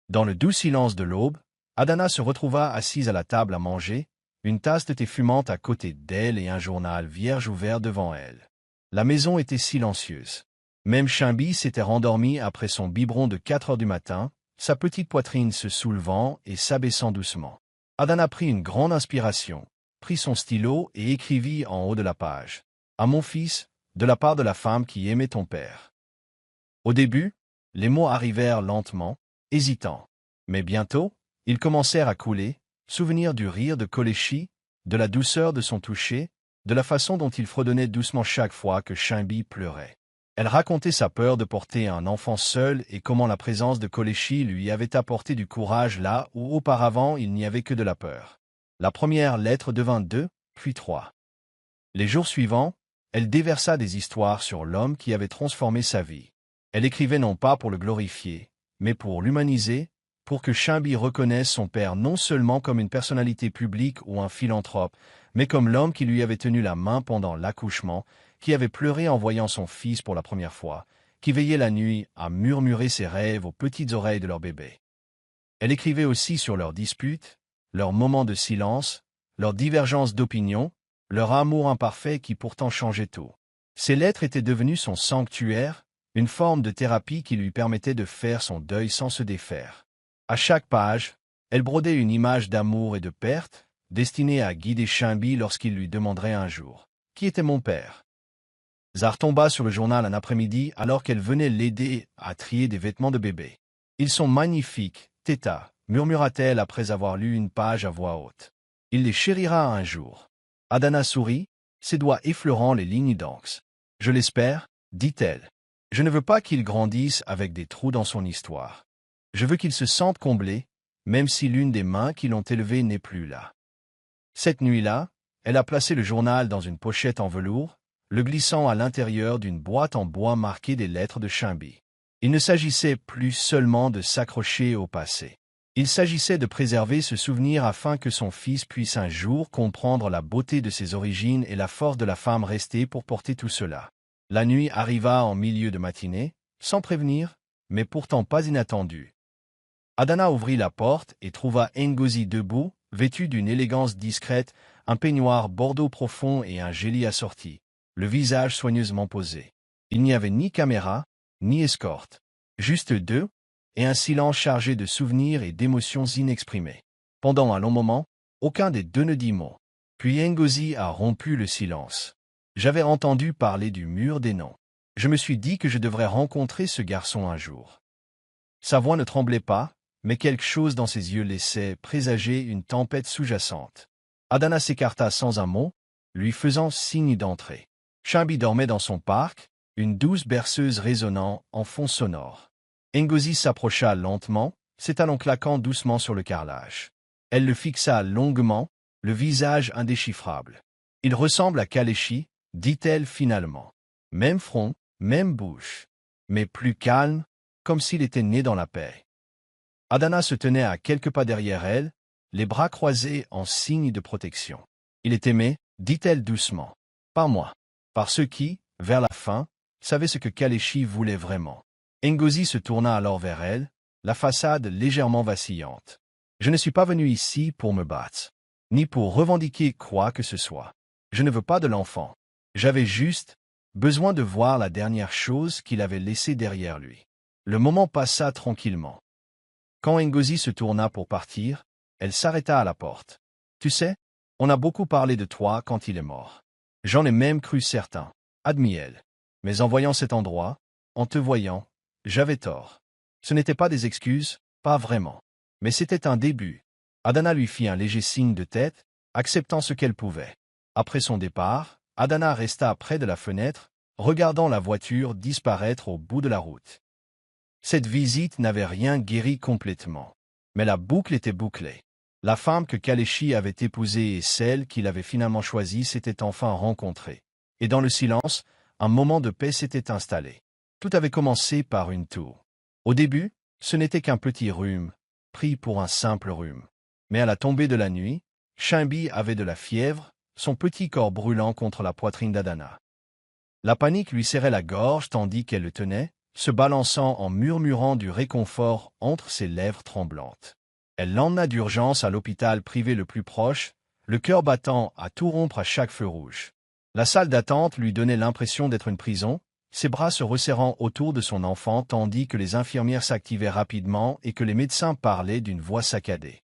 Dans le doux silence de l'aube, Adana se retrouva assise à la table à manger, une tasse de thé fumante à côté d'elle et un journal vierge ouvert devant elle. La maison était silencieuse. Même Shambi s'était rendormi après son biberon de 4 heures du matin, sa petite poitrine se soulevant et s'abaissant doucement. Adana prit une grande inspiration, prit son stylo et écrivit en haut de la page. « À mon fils, de la part de la femme qui aimait ton père. » Au début, les mots arrivèrent lentement, hésitants. Mais bientôt, ils commencèrent à couler, souvenir du rire de Kolechi, de la douceur de son toucher, de la façon dont il fredonnait doucement chaque fois que Shambi pleurait. Elle racontait sa peur de porter un enfant seul et comment la présence de Kolechi lui avait apporté du courage là où auparavant il n'y avait que de la peur. La première lettre devint 2, puis 3. Les jours suivants, elle déversa des histoires sur l'homme qui avait transformé sa vie. Elle écrivait non pas pour le glorifier, mais pour l'humaniser, pour que Shambi reconnaisse son père non seulement comme une personnalité publique ou un philanthrope, mais comme l'homme qui lui avait tenu la main pendant l'accouchement, qui avait pleuré en voyant son fils pour la première fois, qui veillait la nuit à murmurer ses rêves aux petites oreilles de leur bébé. Elle écrivait aussi sur leurs disputes, leurs moments de silence, leurs divergences d'opinion, leur amour imparfait qui pourtant changeait tout. Ces lettres étaient devenues son sanctuaire, une forme de thérapie qui lui permettait de faire son deuil sans se défaire. À chaque page, elle brodait une image d'amour et de perte, destinée à guider Shambi lorsqu'il lui demanderait un jour « Qui était mon père ?» Zar tomba sur le journal un après-midi alors qu'elle venait l'aider à trier des vêtements de bébé. « Ils sont magnifiques, Teta, murmura-t-elle après avoir lu une page à voix haute. « Il les chérira un jour. » Adana sourit, ses doigts effleurant les lignes d'encre. « Je l'espère, dit-elle. Je ne veux pas qu'il grandisse avec des trous dans son histoire. Je veux qu'il se sente comblé, même si l'une des mains qui l'ont élevé n'est plus là. » Cette nuit-là, elle a placé le journal dans une pochette en velours, le glissant à l'intérieur d'une boîte en bois marquée des lettres de Shambi. Il ne s'agissait plus seulement de s'accrocher au passé. Il s'agissait de préserver ce souvenir afin que son fils puisse un jour comprendre la beauté de ses origines et la force de la femme restée pour porter tout cela. La nuit arriva en milieu de matinée, sans prévenir, mais pourtant pas inattendue. Adana ouvrit la porte et trouva Ngozi debout, vêtu d'une élégance discrète, un peignoir bordeaux profond et un gélie assorti, le visage soigneusement posé. Il n'y avait ni caméra, ni escorte. Juste deux, et un silence chargé de souvenirs et d'émotions inexprimées. Pendant un long moment, aucun des deux ne dit mot. Puis Ngozi a rompu le silence. J'avais entendu parler du mur des noms. Je me suis dit que je devrais rencontrer ce garçon un jour. Sa voix ne tremblait pas, mais quelque chose dans ses yeux laissait présager une tempête sous-jacente. Adana s'écarta sans un mot, lui faisant signe d'entrer. Shambi dormait dans son parc, une douce berceuse résonnant en fond sonore. Ngozi s'approcha lentement, ses talons claquant doucement sur le carrelage. Elle le fixa longuement, le visage indéchiffrable. « Il ressemble à Kalechi, dit-elle finalement. Même front, même bouche, mais plus calme, comme s'il était né dans la paix. » Adana se tenait à quelques pas derrière elle, les bras croisés en signe de protection. « Il est aimé, dit-elle doucement. Par moi. Par ceux qui, vers la fin, savaient ce que Kalechi voulait vraiment. » Ngozi se tourna alors vers elle, la façade légèrement vacillante. « Je ne suis pas venu ici pour me battre, ni pour revendiquer quoi que ce soit. Je ne veux pas de l'enfant. J'avais juste besoin de voir la dernière chose qu'il avait laissée derrière lui. » Le moment passa tranquillement. Quand Ngozi se tourna pour partir, elle s'arrêta à la porte. « Tu sais, on a beaucoup parlé de toi quand il est mort. J'en ai même cru certain, admit-elle. Mais en voyant cet endroit, en te voyant, j'avais tort. Ce n'était pas des excuses, pas vraiment. Mais c'était un début. » Adana lui fit un léger signe de tête, acceptant ce qu'elle pouvait. Après son départ, Adana resta près de la fenêtre, regardant la voiture disparaître au bout de la route. Cette visite n'avait rien guéri complètement. Mais la boucle était bouclée. La femme que Kalechi avait épousée et celle qu'il avait finalement choisie s'étaient enfin rencontrées. Et dans le silence, un moment de paix s'était installé. Tout avait commencé par une toux. Au début, ce n'était qu'un petit rhume, pris pour un simple rhume. Mais à la tombée de la nuit, Shambi avait de la fièvre, son petit corps brûlant contre la poitrine d'Adana. La panique lui serrait la gorge tandis qu'elle le tenait, se balançant en murmurant du réconfort entre ses lèvres tremblantes. Elle l'emmena d'urgence à l'hôpital privé le plus proche, le cœur battant à tout rompre à chaque feu rouge. La salle d'attente lui donnait l'impression d'être une prison, ses bras se resserrant autour de son enfant tandis que les infirmières s'activaient rapidement et que les médecins parlaient d'une voix saccadée.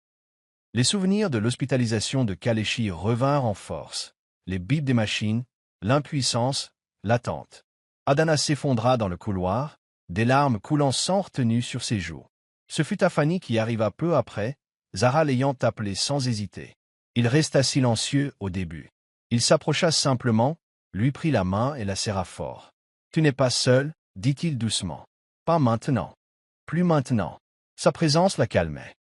Les souvenirs de l'hospitalisation de Kalechi revinrent en force. Les bips des machines, l'impuissance, l'attente. Adana s'effondra dans le couloir, des larmes coulant sans retenue sur ses joues. Ce fut Afani qui arriva peu après, Zara l'ayant appelé sans hésiter. Il resta silencieux au début. Il s'approcha simplement, lui prit la main et la serra fort. « Tu n'es pas seul, dit-il doucement. Pas maintenant. Plus maintenant. » Sa présence la calmait.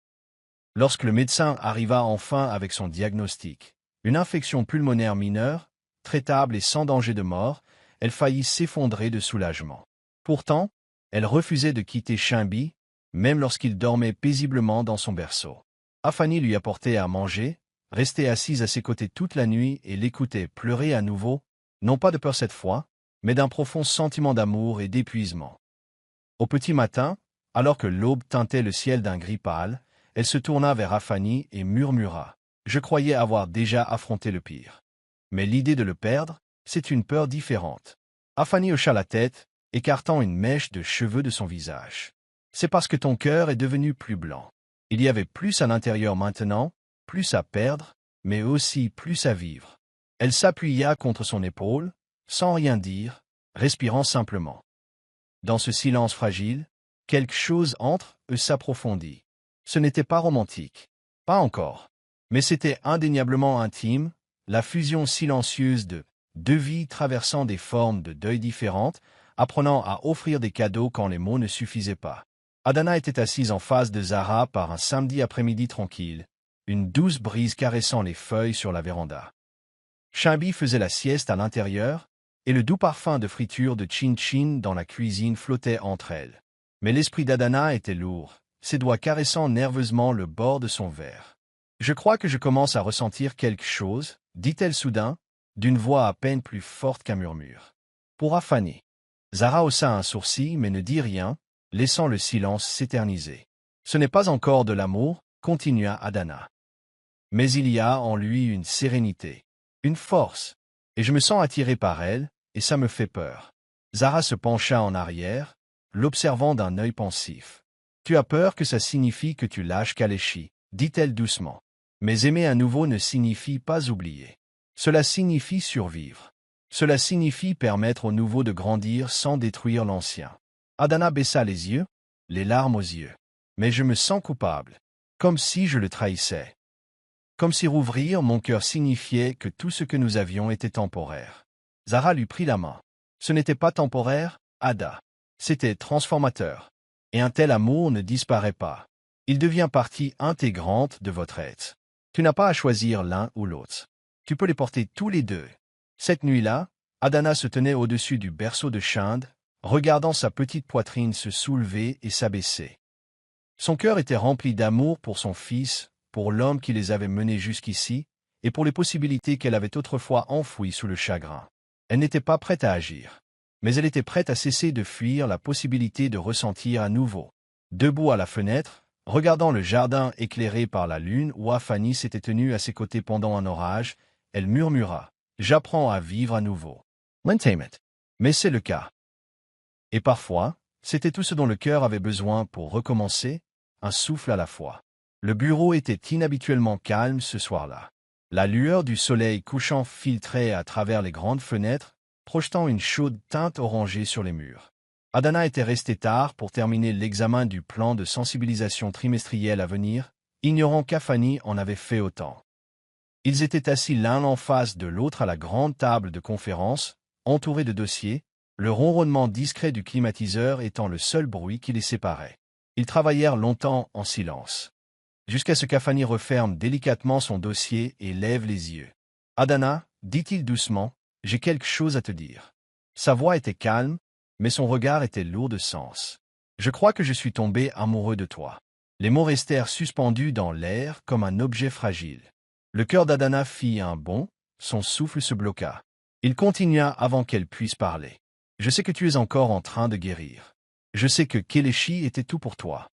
Lorsque le médecin arriva enfin avec son diagnostic, une infection pulmonaire mineure, traitable et sans danger de mort, elle faillit s'effondrer de soulagement. Pourtant, elle refusait de quitter Chimbi, même lorsqu'il dormait paisiblement dans son berceau. Afani lui apportait à manger, restait assise à ses côtés toute la nuit et l'écoutait pleurer à nouveau, non pas de peur cette fois, mais d'un profond sentiment d'amour et d'épuisement. Au petit matin, alors que l'aube teintait le ciel d'un gris pâle, elle se tourna vers Afani et murmura « Je croyais avoir déjà affronté le pire. Mais l'idée de le perdre, c'est une peur différente. » Afani hocha la tête, écartant une mèche de cheveux de son visage. « C'est parce que ton cœur est devenu plus blanc. Il y avait plus à l'intérieur maintenant, plus à perdre, mais aussi plus à vivre. » Elle s'appuya contre son épaule, sans rien dire, respirant simplement. Dans ce silence fragile, quelque chose entre eux s'approfondit. Ce n'était pas romantique. Pas encore. Mais c'était indéniablement intime, la fusion silencieuse de deux vies traversant des formes de deuil différentes, apprenant à offrir des cadeaux quand les mots ne suffisaient pas. Adana était assise en face de Zara par un samedi après-midi tranquille, une douce brise caressant les feuilles sur la véranda. Chimbi faisait la sieste à l'intérieur, et le doux parfum de friture de chin-chin dans la cuisine flottait entre elles. Mais l'esprit d'Adana était lourd, ses doigts caressant nerveusement le bord de son verre. « Je crois que je commence à ressentir quelque chose, » dit-elle soudain, d'une voix à peine plus forte qu'un murmure. Pour Afani. Zara haussa un sourcil mais ne dit rien, laissant le silence s'éterniser. « Ce n'est pas encore de l'amour, » continua Adana. « Mais il y a en lui une sérénité, une force, et je me sens attiré par elle, et ça me fait peur. » Zara se pencha en arrière, l'observant d'un œil pensif. « Tu as peur que ça signifie que tu lâches Kalechi, » dit-elle doucement. « Mais aimer à nouveau ne signifie pas oublier. Cela signifie survivre. Cela signifie permettre au nouveau de grandir sans détruire l'ancien. » Adana baissa les yeux, les larmes aux yeux. « Mais je me sens coupable, comme si je le trahissais. Comme si rouvrir mon cœur signifiait que tout ce que nous avions était temporaire. » Zara lui prit la main. « Ce n'était pas temporaire, Ada. C'était transformateur. Et un tel amour ne disparaît pas. Il devient partie intégrante de votre être. Tu n'as pas à choisir l'un ou l'autre. Tu peux les porter tous les deux. » Cette nuit-là, Adana se tenait au-dessus du berceau de Chinde, regardant sa petite poitrine se soulever et s'abaisser. Son cœur était rempli d'amour pour son fils, pour l'homme qui les avait menés jusqu'ici, et pour les possibilités qu'elle avait autrefois enfouies sous le chagrin. Elle n'était pas prête à agir. Mais elle était prête à cesser de fuir la possibilité de ressentir à nouveau. Debout à la fenêtre, regardant le jardin éclairé par la lune où Afani s'était tenue à ses côtés pendant un orage, elle murmura « J'apprends à vivre à nouveau. » Mais c'est le cas. Et parfois, c'était tout ce dont le cœur avait besoin pour recommencer, un souffle à la fois. Le bureau était inhabituellement calme ce soir-là. La lueur du soleil couchant filtrait à travers les grandes fenêtres, projetant une chaude teinte orangée sur les murs. Adana était resté tard pour terminer l'examen du plan de sensibilisation trimestriel à venir, ignorant qu'Afani en avait fait autant. Ils étaient assis l'un en face de l'autre à la grande table de conférence, entourés de dossiers, le ronronnement discret du climatiseur étant le seul bruit qui les séparait. Ils travaillèrent longtemps en silence, jusqu'à ce qu'Afani referme délicatement son dossier et lève les yeux. « Adana, » dit-il doucement, « j'ai quelque chose à te dire. » Sa voix était calme, mais son regard était lourd de sens. « Je crois que je suis tombé amoureux de toi. » Les mots restèrent suspendus dans l'air comme un objet fragile. Le cœur d'Adana fit un bond, son souffle se bloqua. Il continua avant qu'elle puisse parler. « Je sais que tu es encore en train de guérir. Je sais que Kelechi était tout pour toi.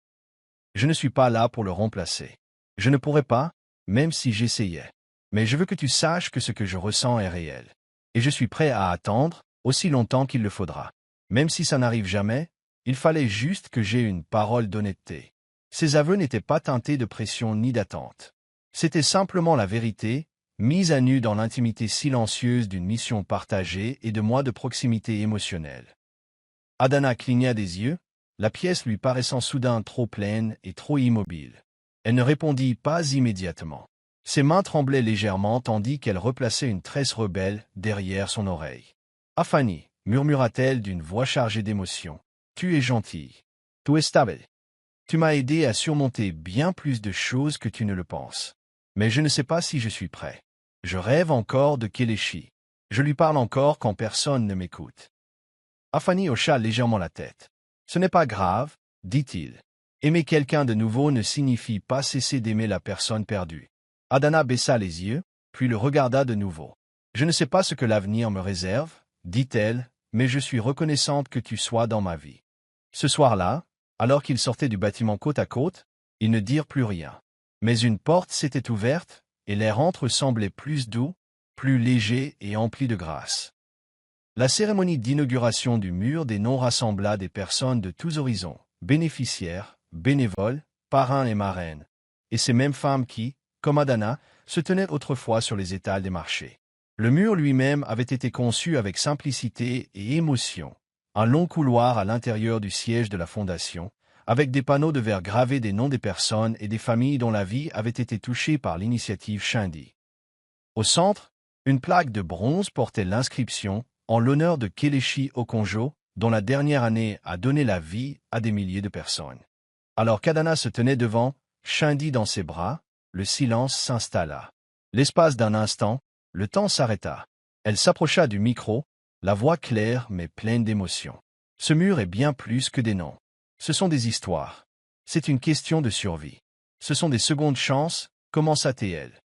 Je ne suis pas là pour le remplacer. Je ne pourrais pas, même si j'essayais. Mais je veux que tu saches que ce que je ressens est réel. Et je suis prêt à attendre, aussi longtemps qu'il le faudra. Même si ça n'arrive jamais, il fallait juste que j'aie une parole d'honnêteté. Ces aveux n'étaient pas teintés de pression ni d'attente. C'était simplement la vérité, mise à nu dans l'intimité silencieuse d'une mission partagée et de mois de proximité émotionnelle. Adana cligna des yeux, la pièce lui paraissant soudain trop pleine et trop immobile. Elle ne répondit pas immédiatement. Ses mains tremblaient légèrement tandis qu'elle replaçait une tresse rebelle derrière son oreille. « Afani, murmura-t-elle d'une voix chargée d'émotion, tu es gentille. Tu es stable. Tu m'as aidé à surmonter bien plus de choses que tu ne le penses. Mais je ne sais pas si je suis prêt. Je rêve encore de Kelechi. Je lui parle encore quand personne ne m'écoute. » Afani hocha légèrement la tête. « Ce n'est pas grave, dit-il. Aimer quelqu'un de nouveau ne signifie pas cesser d'aimer la personne perdue. » Adana baissa les yeux, puis le regarda de nouveau. « Je ne sais pas ce que l'avenir me réserve, dit-elle, mais je suis reconnaissante que tu sois dans ma vie. » Ce soir-là, alors qu'ils sortaient du bâtiment côte à côte, ils ne dirent plus rien. Mais une porte s'était ouverte, et l'air entre semblait plus doux, plus léger et empli de grâce. La cérémonie d'inauguration du mur des noms rassembla des personnes de tous horizons, bénéficiaires, bénévoles, parrains et marraines, et ces mêmes femmes qui, comme Adana, se tenaient autrefois sur les étals des marchés. Le mur lui-même avait été conçu avec simplicité et émotion. Un long couloir à l'intérieur du siège de la fondation, avec des panneaux de verre gravés des noms des personnes et des familles dont la vie avait été touchée par l'initiative Shindy. Au centre, une plaque de bronze portait l'inscription « En l'honneur de Kelechi Okonjo, dont la dernière année a donné la vie à des milliers de personnes. » Alors qu'Adana se tenait devant, Shindy dans ses bras, le silence s'installa. L'espace d'un instant, le temps s'arrêta. Elle s'approcha du micro, la voix claire mais pleine d'émotion. « Ce mur est bien plus que des noms. Ce sont des histoires. C'est une question de survie. Ce sont des secondes chances, commença-t-elle.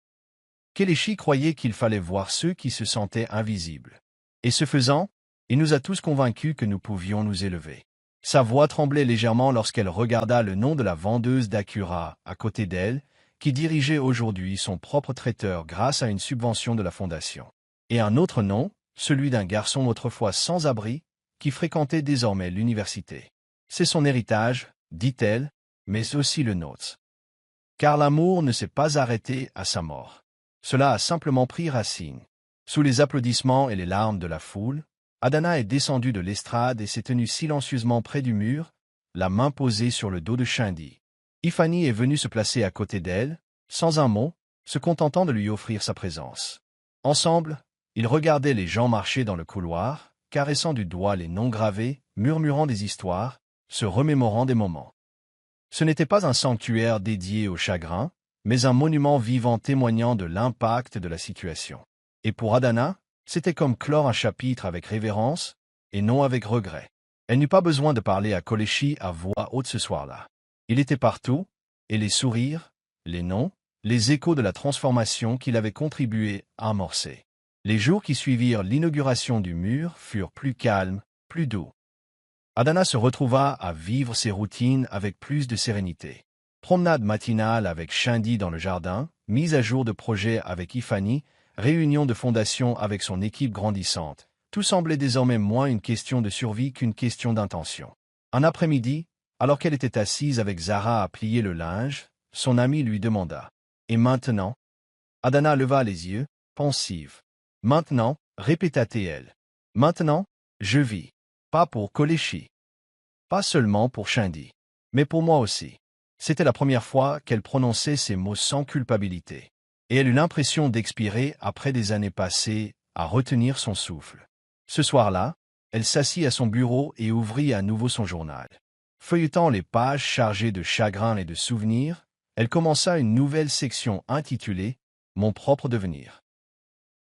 Kelechi croyait qu'il fallait voir ceux qui se sentaient invisibles. Et ce faisant, il nous a tous convaincus que nous pouvions nous élever. » Sa voix tremblait légèrement lorsqu'elle regarda le nom de la vendeuse d'Acura à côté d'elle, qui dirigeait aujourd'hui son propre traiteur grâce à une subvention de la fondation. Et un autre nom, celui d'un garçon autrefois sans abri, qui fréquentait désormais l'université. « C'est son héritage, dit-elle, mais aussi le nôtre. Car l'amour ne s'est pas arrêté à sa mort. Cela a simplement pris racine. » Sous les applaudissements et les larmes de la foule, Adana est descendue de l'estrade et s'est tenue silencieusement près du mur, la main posée sur le dos de Shindy. Ifani est venue se placer à côté d'elle, sans un mot, se contentant de lui offrir sa présence. Ensemble, ils regardaient les gens marcher dans le couloir, caressant du doigt les noms gravés, murmurant des histoires, se remémorant des moments. Ce n'était pas un sanctuaire dédié au chagrin, mais un monument vivant témoignant de l'impact de la situation. Et pour Adana, c'était comme clore un chapitre avec révérence, et non avec regret. Elle n'eut pas besoin de parler à Kelechi à voix haute ce soir-là. Il était partout, et les sourires, les noms, les échos de la transformation qu'il avait contribué à amorcer. Les jours qui suivirent l'inauguration du mur furent plus calmes, plus doux. Adana se retrouva à vivre ses routines avec plus de sérénité. Promenade matinale avec Shindy dans le jardin, mise à jour de projets avec Ifani, réunion de fondation avec son équipe grandissante. Tout semblait désormais moins une question de survie qu'une question d'intention. Un après-midi, alors qu'elle était assise avec Zara à plier le linge, son amie lui demanda « Et maintenant ?» Adana leva les yeux, pensive. « Maintenant, répéta-t-elle. Maintenant, je vis. Pas pour Kelechi. Pas seulement pour Shindy. Mais pour moi aussi. » C'était la première fois qu'elle prononçait ces mots sans culpabilité. Et elle eut l'impression d'expirer après des années passées à retenir son souffle. Ce soir-là, elle s'assit à son bureau et ouvrit à nouveau son journal. Feuilletant les pages chargées de chagrin et de souvenirs, elle commença une nouvelle section intitulée « Mon propre devenir ».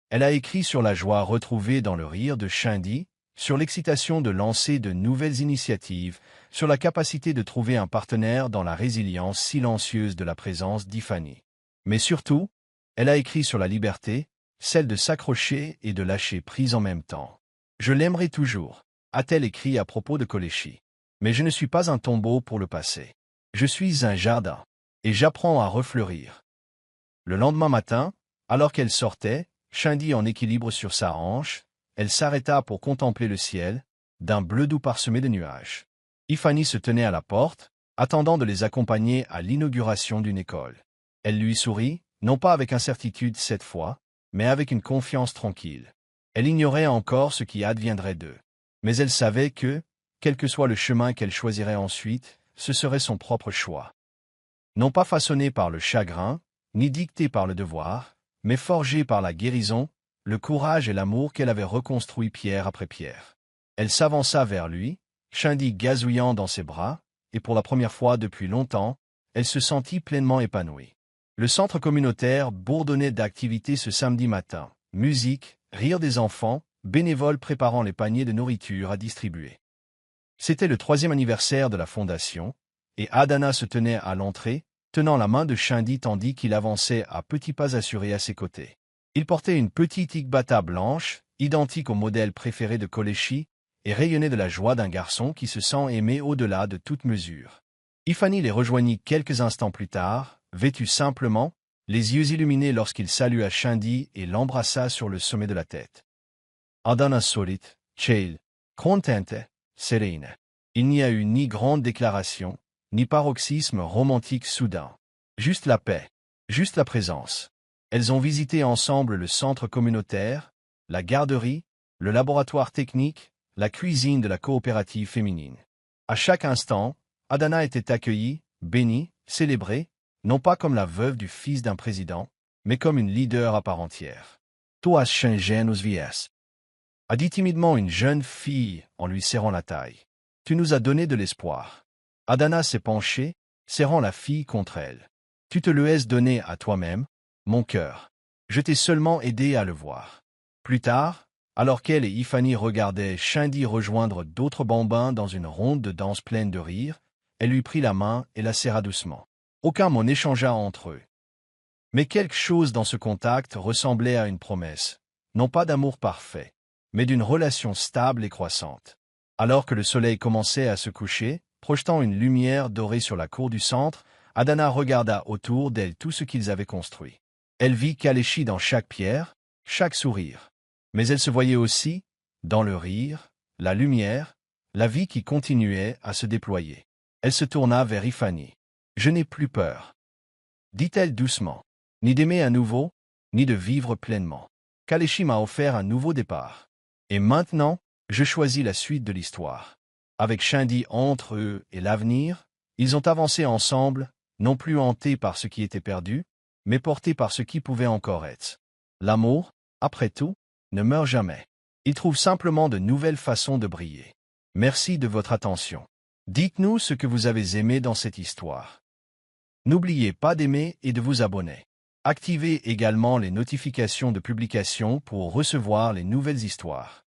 Elle a écrit sur la joie retrouvée dans le rire de Shindy, sur l'excitation de lancer de nouvelles initiatives, sur la capacité de trouver un partenaire dans la résilience silencieuse de la présence d'Ifani. Mais surtout, elle a écrit sur la liberté, celle de s'accrocher et de lâcher prise en même temps. « Je l'aimerai toujours », a-t-elle écrit à propos de Kelechi. « Mais je ne suis pas un tombeau pour le passé. Je suis un jardin. et j'apprends à refleurir. Le lendemain matin, alors qu'elle sortait, Shindy en équilibre sur sa hanche, elle s'arrêta pour contempler le ciel, d'un bleu doux parsemé de nuages. Ifani se tenait à la porte, attendant de les accompagner à l'inauguration d'une école. Elle lui sourit, non pas avec incertitude cette fois, mais avec une confiance tranquille. Elle ignorait encore ce qui adviendrait d'eux. Mais elle savait que, quel que soit le chemin qu'elle choisirait ensuite, ce serait son propre choix. Non pas façonné par le chagrin, ni dicté par le devoir, mais forgé par la guérison, le courage et l'amour qu'elle avait reconstruit pierre après pierre. Elle s'avança vers lui, Shindy gazouillant dans ses bras, et pour la première fois depuis longtemps, elle se sentit pleinement épanouie. Le centre communautaire bourdonnait d'activités ce samedi matin. Musique, rire des enfants, bénévoles préparant les paniers de nourriture à distribuer. C'était le 3e anniversaire de la fondation, et Adana se tenait à l'entrée, tenant la main de Shindy tandis qu'il avançait à petits pas assurés à ses côtés. Il portait une petite igbata blanche, identique au modèle préféré de Koleshi, et rayonnait de la joie d'un garçon qui se sent aimé au-delà de toute mesure. Ifani les rejoignit quelques instants plus tard, vêtu simplement, les yeux illuminés lorsqu'il salua Shindy et l'embrassa sur le sommet de la tête. Adana solit, chill, contente, serene. Il n'y a eu ni grande déclaration, ni paroxysme romantique soudain. Juste la paix, juste la présence. Elles ont visité ensemble le centre communautaire, la garderie, le laboratoire technique, la cuisine de la coopérative féminine. À chaque instant, Adana était accueillie, bénie, célébrée, non pas comme la veuve du fils d'un président, mais comme une leader à part entière. « Tu as changé nos vies » a dit timidement une jeune fille en lui serrant la taille. « Tu nous as donné de l'espoir. » Adana s'est penchée, serrant la fille contre elle. « Tu te le es donné à toi-même, mon cœur. Je t'ai seulement aidé à le voir. » Plus tard, alors qu'elle et Ifani regardaient Shindy rejoindre d'autres bambins dans une ronde de danse pleine de rire, elle lui prit la main et la serra doucement. Aucun mot n'échangea entre eux. Mais quelque chose dans ce contact ressemblait à une promesse, non pas d'amour parfait, mais d'une relation stable et croissante. Alors que le soleil commençait à se coucher, projetant une lumière dorée sur la cour du centre, Adana regarda autour d'elle tout ce qu'ils avaient construit. Elle vit Kaleshi dans chaque pierre, chaque sourire. Mais elle se voyait aussi, dans le rire, la lumière, la vie qui continuait à se déployer. Elle se tourna vers Ifani. « Je n'ai plus peur, » dit-elle doucement, « ni d'aimer à nouveau, ni de vivre pleinement. Kaleshi m'a offert un nouveau départ. Et maintenant, je choisis la suite de l'histoire. » Avec Shindy entre eux et l'avenir, ils ont avancé ensemble, non plus hantés par ce qui était perdu, mais portés par ce qui pouvait encore être. L'amour, après tout, ne meurt jamais. Il trouve simplement de nouvelles façons de briller. Merci de votre attention. Dites-nous ce que vous avez aimé dans cette histoire. N'oubliez pas d'aimer et de vous abonner. Activez également les notifications de publication pour recevoir les nouvelles histoires.